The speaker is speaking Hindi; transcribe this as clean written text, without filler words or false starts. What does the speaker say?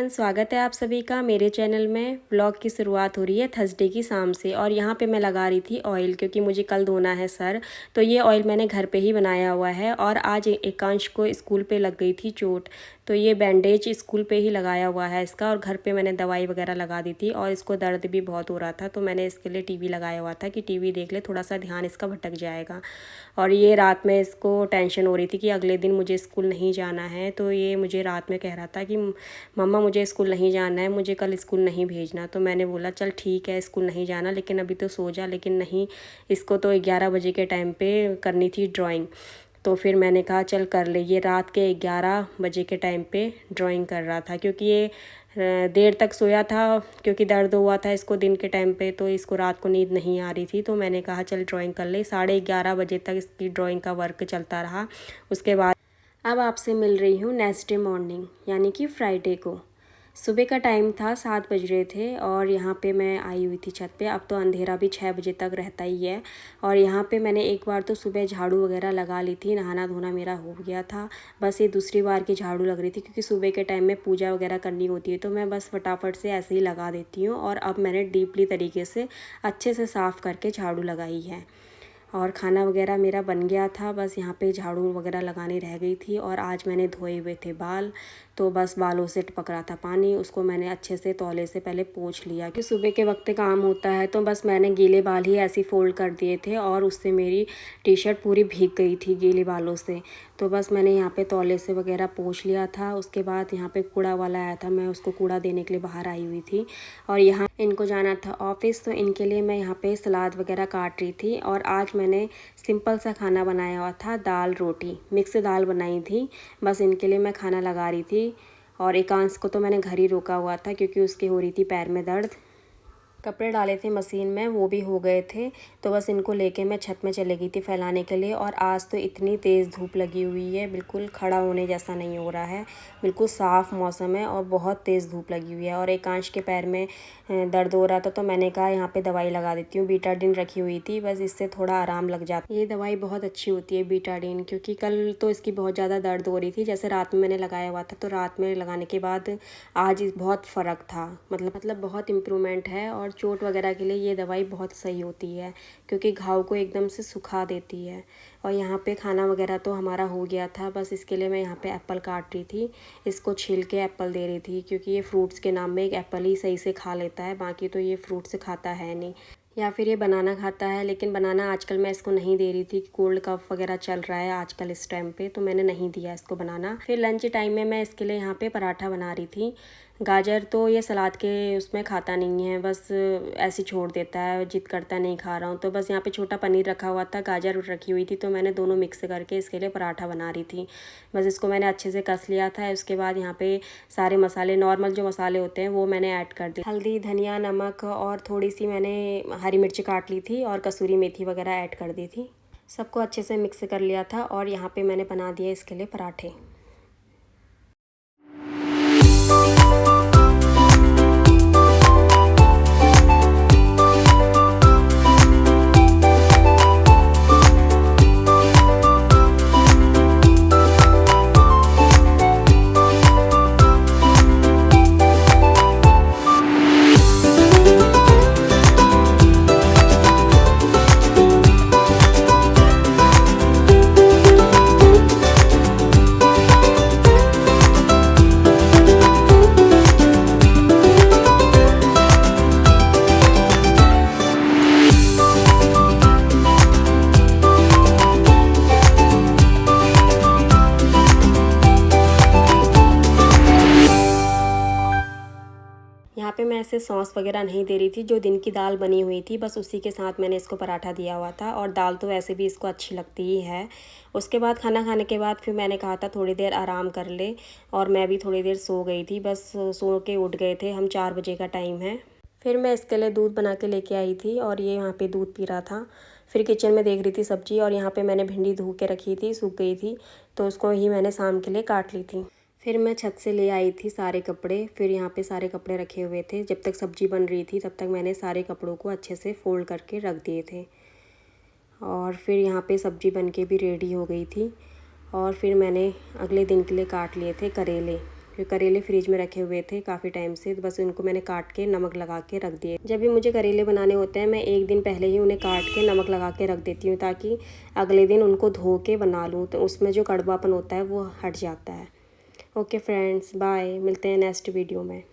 एवरीवन, स्वागत है आप सभी का मेरे चैनल में। व्लॉग की शुरुआत हो रही है थर्सडे की शाम से और यहाँ पे मैं लगा रही थी ऑयल, क्योंकि मुझे कल धोना है सर। तो ये ऑयल मैंने घर पे ही बनाया हुआ है। और आज एकांश को स्कूल पे लग गई थी चोट, तो ये बैंडेज स्कूल पे ही लगाया हुआ है इसका। और घर पे मैंने दवाई वगैरह लगा दी थी और इसको दर्द भी बहुत हो रहा था, तो मैंने इसके लिए टीवी लगाया हुआ था कि टीवी देख ले, थोड़ा सा ध्यान इसका भटक जाएगा। और ये रात में इसको टेंशन हो रही थी कि अगले दिन मुझे स्कूल नहीं जाना है। तो ये मुझे रात में कह रहा था कि मम्मा मुझे स्कूल नहीं जाना है, मुझे कल स्कूल नहीं भेजना। तो मैंने बोला चल ठीक है, स्कूल नहीं जाना, लेकिन अभी तो सो जा। लेकिन नहीं, इसको तो 11 बजे के टाइम पे करनी थी ड्राइंग। तो फिर मैंने कहा चल कर ले। ये रात के 11 बजे के टाइम पे ड्राइंग कर रहा था, क्योंकि ये देर तक सोया था, क्योंकि दर्द हुआ था इसको दिन के टाइम पे, तो इसको रात को नींद नहीं आ रही थी। तो मैंने कहा चल ड्राइंग कर ले। 11:30 बजे तक इसकी ड्राइंग का वर्क चलता रहा। उसके बाद अब आपसे मिल रही हूँ नेक्स्ट डे मॉर्निंग, यानी कि फ्राइडे को। सुबह का टाइम था, 7 बज रहे थे और यहाँ पे मैं आई हुई थी छत पे। अब तो अंधेरा भी 6 बजे तक रहता ही है। और यहाँ पे मैंने एक बार तो सुबह झाड़ू वगैरह लगा ली थी, नहाना धोना मेरा हो गया था। बस ये दूसरी बार की झाड़ू लग रही थी, क्योंकि सुबह के टाइम में पूजा वगैरह करनी होती है, तो मैं बस फटाफट से ऐसे ही लगा देती हूँ। और अब मैंने डीपली तरीके से अच्छे से साफ़ करके झाड़ू लगाई है। और खाना वगैरह मेरा बन गया था, बस यहाँ पे झाड़ू वगैरह लगानी रह गई थी। और आज मैंने धोए हुए थे बाल, तो बस बालों से टपक रहा था पानी, उसको मैंने अच्छे से तौले से पहले पोंछ लिया। कि सुबह के वक्त काम होता है, तो बस मैंने गीले बाल ही ऐसे फोल्ड कर दिए थे और उससे मेरी टी शर्ट पूरी भीग गई थी गीले बालों से। तो बस मैंने यहाँ पे तौले से वगैरह पोंछ लिया था। उसके बाद यहाँ पे कूड़ा वाला आया था, मैं उसको कूड़ा देने के लिए बाहर आई हुई थी। और यहाँ इनको जाना था ऑफिस, तो इनके लिए मैं यहाँ पे सलाद वगैरह काट रही थी। और आज मैंने सिंपल सा खाना बनाया हुआ था, दाल रोटी, मिक्स दाल बनाई थी। बस इनके लिए मैं खाना लगा रही थी। और एकांश को तो मैंने घर ही रोका हुआ था, क्योंकि उसकी हो रही थी पैर में दर्द। कपड़े डाले थे मशीन में, वो भी हो गए थे। तो बस इनको लेके मैं छत में चली गई थी फैलाने के लिए। और आज तो इतनी तेज़ धूप लगी हुई है, बिल्कुल खड़ा होने जैसा नहीं हो रहा है। बिल्कुल साफ़ मौसम है और बहुत तेज़ धूप लगी हुई है। और एकांश के पैर में दर्द हो रहा था, तो मैंने कहा यहाँ पे दवाई लगा देती हूँ। बीटाडीन रखी हुई थी, बस इससे थोड़ा आराम लग जाता है। ये दवाई बहुत अच्छी होती है बीटाडीन, क्योंकि कल तो इसकी बहुत ज़्यादा दर्द हो रही थी। जैसे रात में मैंने लगाया हुआ था, तो रात में लगाने के बाद आज बहुत फ़र्क था, मतलब बहुत इम्प्रूवमेंट है। और चोट वगैरह के लिए ये दवाई बहुत सही होती है, क्योंकि घाव को एकदम से सुखा देती है। और यहाँ पे खाना वगैरह तो हमारा हो गया था, बस इसके लिए मैं यहाँ पे एप्पल काट रही थी। इसको छील के एप्पल दे रही थी, क्योंकि ये फ्रूट्स के नाम में एक एप्पल ही सही से खा लेता है, बाकी तो ये फ्रूट से खाता है नहीं। या फिर ये बनाना खाता है, लेकिन बनाना आजकल मैं इसको नहीं दे रही थी, कोल्ड कफ वगैरह चल रहा है आजकल इस टाइम पे, तो मैंने नहीं दिया इसको बनाना। फिर लंच टाइम में मैं इसके लिए यहाँ पे पराठा बना रही थी। गाजर तो ये सलाद के उसमें खाता नहीं है, बस ऐसे छोड़ देता है, जिद करता नहीं खा रहा हूँ। तो बस यहाँ पे छोटा पनीर रखा हुआ था, गाजर रखी हुई थी, तो मैंने दोनों मिक्स करके इसके लिए पराठा बना रही थी। बस इसको मैंने अच्छे से कस लिया था। उसके बाद यहाँ पे सारे मसाले, नॉर्मल जो मसाले होते हैं, वो मैंने ऐड कर दिए। हल्दी, धनिया, नमक और थोड़ी सी मैंने हरी मिर्च काट ली थी और कसूरी मेथी वगैरह ऐड कर दी थी। सबको अच्छे से मिक्स कर लिया था और यहाँ पे मैंने बना दिए इसके लिए पराठे। यहाँ पे मैं ऐसे सॉस वगैरह नहीं दे रही थी, जो दिन की दाल बनी हुई थी बस उसी के साथ मैंने इसको पराठा दिया हुआ था। और दाल तो वैसे भी इसको अच्छी लगती ही है। उसके बाद खाना खाने के बाद फिर मैंने कहा था थोड़ी देर आराम कर ले, और मैं भी थोड़ी देर सो गई थी। बस सो के उठ गए थे हम, 4 बजे का टाइम है। फिर मैं इसके लिए दूध बना के लेके आई थी और ये यहाँ पे दूध पी रहा था। फिर किचन में देख रही थी सब्जी, और यहाँ पे मैंने भिंडी धो के रखी थी, सूख गई थी, तो उसको ही मैंने शाम के लिए काट ली थी। फिर मैं छत से ले आई थी सारे कपड़े। फिर यहाँ पे सारे कपड़े रखे हुए थे, जब तक सब्जी बन रही थी तब तक मैंने सारे कपड़ों को अच्छे से फोल्ड करके रख दिए थे। और फिर यहाँ पे सब्जी बन के भी रेडी हो गई थी। और फिर मैंने अगले दिन के लिए काट लिए थे करेले। करेले फ्रिज में रखे हुए थे काफ़ी टाइम से, तो बस उनको मैंने काट के नमक लगा के रख दिए। जब भी मुझे करेले बनाने होते हैं मैं एक दिन पहले ही उन्हें काट के नमक लगा के रख देती हूँ, ताकि अगले दिन उनको धो के बना लूँ तो उसमें जो कड़वापन होता है वो हट जाता है। ओके फ्रेंड्स, बाय, मिलते हैं नेक्स्ट वीडियो में।